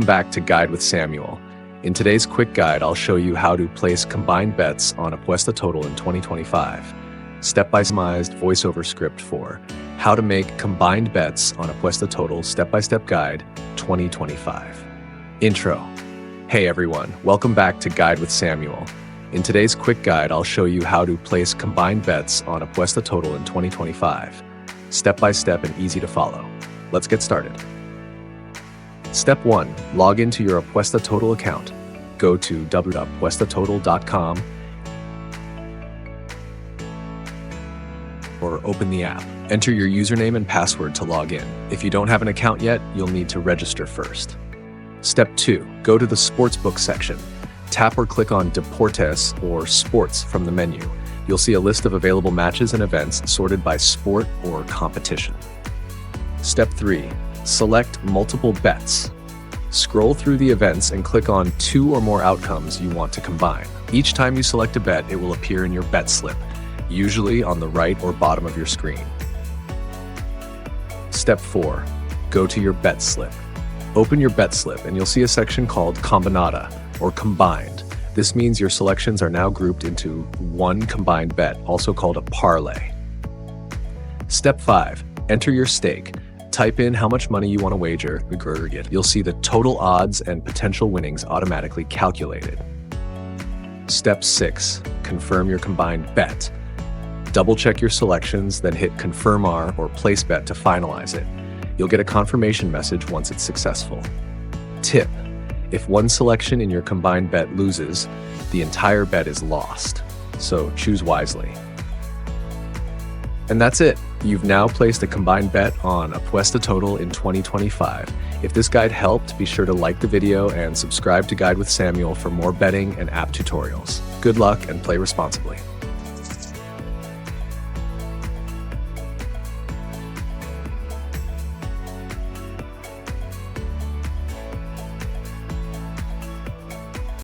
Back to Guide with Samuel. In today's quick guide, I'll show you how to place combined bets on Apuesta Total in 2025. Step-by-step voiceover script for how to make combined bets on Apuesta Total step-by-step guide 2025. Intro. Hey everyone, welcome back to Guide with Samuel. In today's quick guide, I'll show you how to place combined bets on Apuesta Total in 2025. Step-by-step and easy to follow. Let's get started. Step 1. Log into your Apuesta Total account. Go to www.apuestatotal.com or open the app. Enter your username and password to log in. If you don't have an account yet, you'll need to register first. Step 2. Go to the sportsbook section. Tap or click on Deportes or Sports from the menu. You'll see a list of available matches and events sorted by sport or competition. Step 3. Select multiple bets. Scroll through the events and click on 2 or more outcomes you want to combine. Each time you select a bet, it will appear in your bet slip, usually on the right or bottom of your screen. Step 4. Go to your bet slip. Open your bet slip and you'll see a section called Combinada, or Combined. This means your selections are now grouped into one combined bet, also called a parlay. Step 5. Enter your stake. Type in how much money you want to wager. You'll see the total odds and potential winnings automatically calculated. Step 6. Confirm your combined bet. Double check your selections, then hit Confirm or Place Bet to finalize it. You'll get a confirmation message once it's successful. Tip: if one selection in your combined bet loses, the entire bet is lost. So choose wisely. And that's it. You've now placed a combined bet on Apuesta Total in 2025. If this guide helped, be sure to like the video and subscribe to Guide with Samuel for more betting and app tutorials. Good luck and play responsibly.